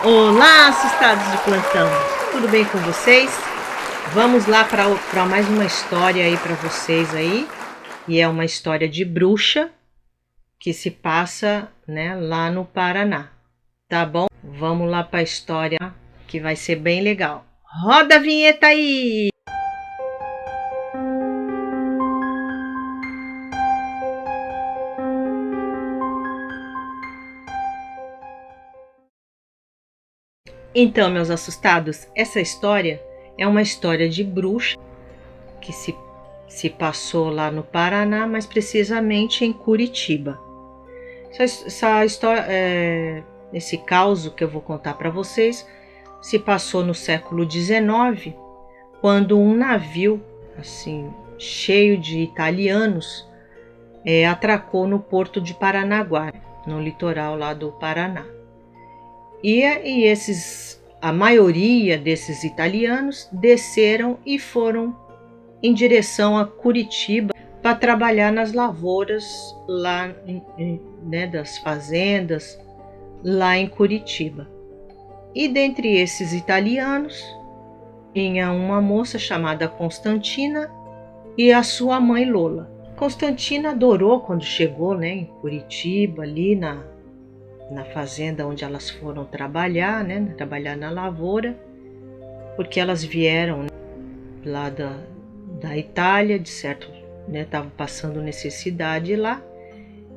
Olá, assustados de plantão! Tudo bem com vocês? Vamos lá para mais uma história aí para vocês aí. E é uma história de bruxa que se passa, né, lá no Paraná. Tá bom? Vamos lá para a história que vai ser bem legal. Roda a vinheta aí! Então, meus assustados, essa história é uma história de bruxa que se passou lá no Paraná, mas precisamente em Curitiba. Essa história, esse caos que eu vou contar para vocês, se passou no século XIX, quando um navio, assim, cheio de italianos, atracou no porto de Paranaguá, no litoral lá do Paraná. E a maioria desses italianos desceram e foram em direção a Curitiba para trabalhar nas lavouras lá, né, das fazendas lá em Curitiba. E dentre esses italianos tinha uma moça chamada Constantina e a sua mãe Lola. Constantina adorou quando chegou, né, em Curitiba, ali na fazenda onde elas foram trabalhar, né, trabalhar na lavoura, porque elas vieram, né, lá da Itália, de certo, né, estavam passando necessidade lá,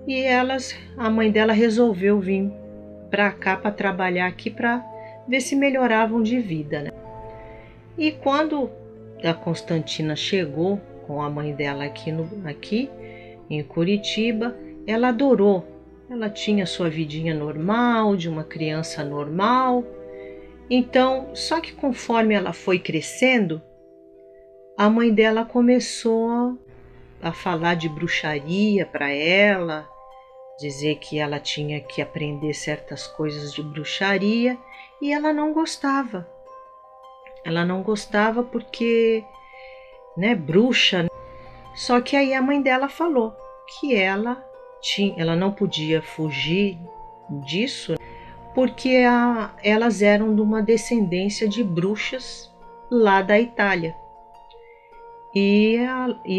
e a mãe dela resolveu vir para cá para trabalhar aqui para ver se melhoravam de vida, né? E quando a Constantina chegou com a mãe dela aqui em Curitiba, ela adorou. Ela tinha sua vidinha normal, de uma criança normal. Então, só que conforme ela foi crescendo, a mãe dela começou a falar de bruxaria para ela, dizer que ela tinha que aprender certas coisas de bruxaria, e ela não gostava. Ela não gostava porque, né, bruxa. Só que aí a mãe dela falou que ela não podia fugir disso, porque elas eram de uma descendência de bruxas lá da Itália. E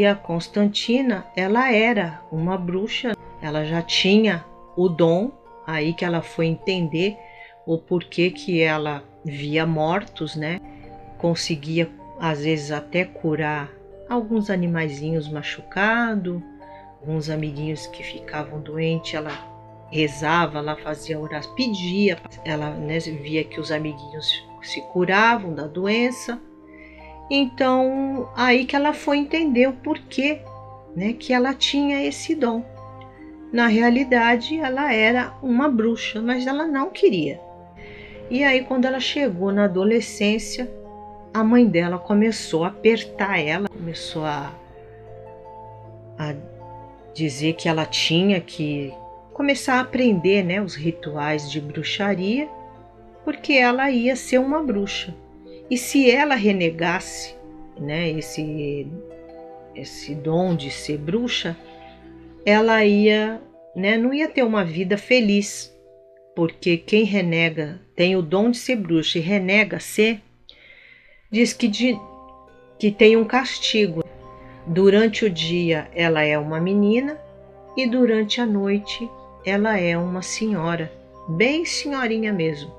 a Constantina, ela era uma bruxa, ela já tinha o dom, aí que ela foi entender o porquê que ela via mortos, né? Conseguia às vezes até curar alguns animaizinhos machucados, alguns amiguinhos que ficavam doentes, ela rezava, ela fazia oração, pedia, ela, né, via que os amiguinhos se curavam da doença. Então, aí que ela foi entender o porquê, né, que ela tinha esse dom. Na realidade, ela era uma bruxa, mas ela não queria. E aí, quando ela chegou na adolescência, a mãe dela começou a apertar ela, começou a dizer que ela tinha que começar a aprender, né, os rituais de bruxaria, porque ela ia ser uma bruxa. E se ela renegasse, né, esse dom de ser bruxa, ela ia, né, não ia ter uma vida feliz, porque quem renega, tem o dom de ser bruxa e renega ser, diz que tem um castigo. Durante o dia ela é uma menina e durante a noite ela é uma senhora, bem senhorinha mesmo.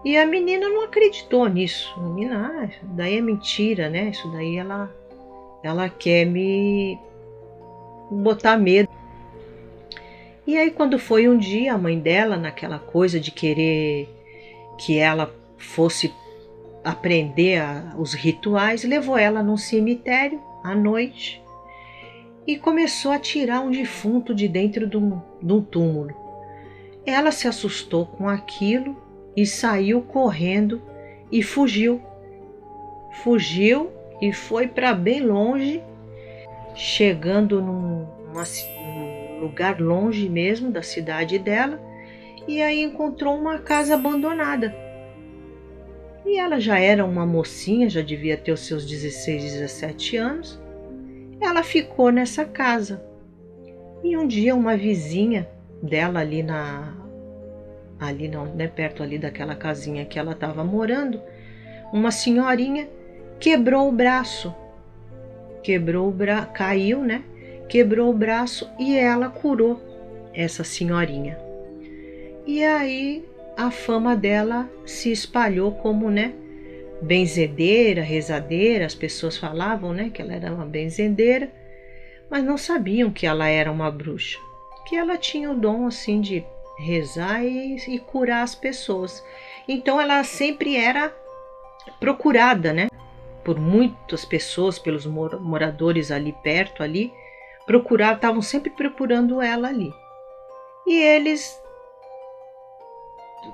E a menina não acreditou nisso. A menina, isso daí é mentira, né? Isso daí ela quer me botar medo. E aí quando foi um dia, a mãe dela, naquela coisa de querer que ela fosse aprender os rituais, levou ela num cemitério à noite e começou a tirar um defunto de dentro de um túmulo. Ela se assustou com aquilo e saiu correndo e fugiu. Fugiu e foi para bem longe, chegando num lugar longe mesmo da cidade dela, e aí encontrou uma casa abandonada. E ela já era uma mocinha, já devia ter os seus 16, 17 anos. Ela ficou nessa casa. E um dia uma vizinha dela ali ali não, né, perto ali daquela casinha que ela estava morando, uma senhorinha quebrou o braço. Caiu, né? Quebrou o braço e ela curou essa senhorinha. E aí a fama dela se espalhou como, né, benzedeira, rezadeira. As pessoas falavam, né, que ela era uma benzedeira, mas não sabiam que ela era uma bruxa, que ela tinha o dom assim de rezar e curar as pessoas. Então ela sempre era procurada, né, por muitas pessoas, pelos moradores ali perto ali, estavam sempre procurando ela ali. E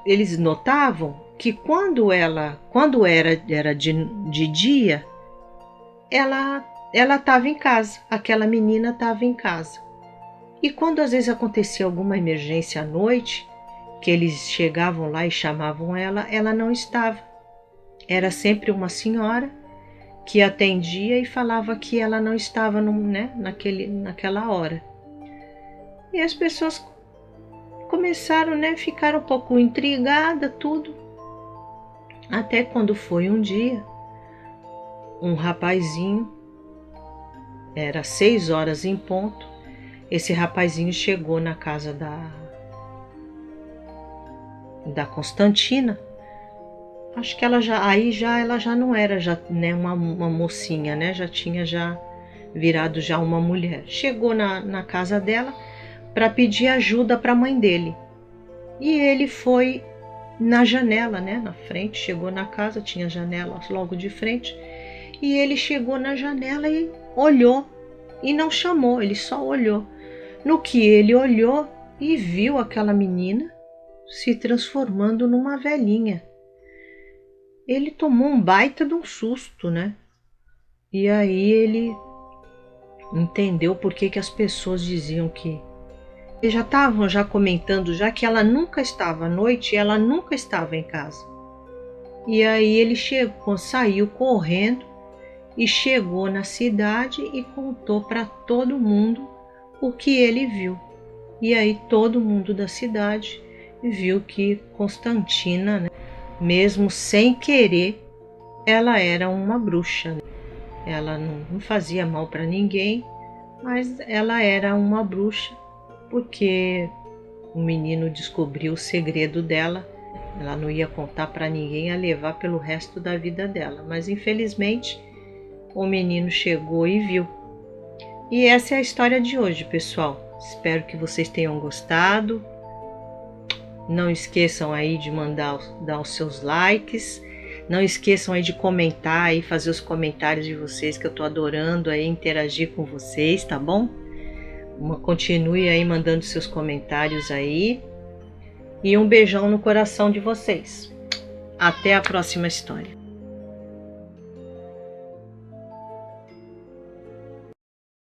eles notavam que quando era de dia, ela estava em casa, aquela menina estava em casa. E quando às vezes acontecia alguma emergência à noite, que eles chegavam lá e chamavam ela não estava. Era sempre uma senhora que atendia e falava que ela não estava naquela hora. E as pessoas começaram, né, ficar um pouco intrigadas, tudo. Até quando foi um dia, um rapazinho, era 6 horas em ponto, esse rapazinho chegou na casa da Constantina. Acho que ela já não era né, uma mocinha, né? Já tinha virado uma mulher. Chegou na casa dela para pedir ajuda para a mãe dele. E ele foi na janela, né? Na frente, chegou na casa, tinha janela logo de frente. E ele chegou na janela e olhou e não chamou, ele só olhou. No que ele olhou e viu aquela menina se transformando numa velhinha. Ele tomou um baita de um susto, né? E aí ele entendeu por que as pessoas diziam que... Eles já estavam comentando que ela nunca estava à noite, ela nunca estava em casa. E aí ele saiu correndo e chegou na cidade e contou para todo mundo o que ele viu. E aí todo mundo da cidade viu que Constantina, né, mesmo sem querer, ela era uma bruxa. Ela não fazia mal para ninguém, mas ela era uma bruxa porque o menino descobriu o segredo dela. Ela não ia contar para ninguém, ia levar pelo resto da vida dela. Mas infelizmente o menino chegou e viu. E essa é a história de hoje, pessoal. Espero que vocês tenham gostado. Não esqueçam aí de dar os seus likes. Não esqueçam aí de comentar e fazer os comentários de vocês, que eu tô adorando aí interagir com vocês, tá bom? Continue aí mandando seus comentários aí. E um beijão no coração de vocês. Até a próxima história.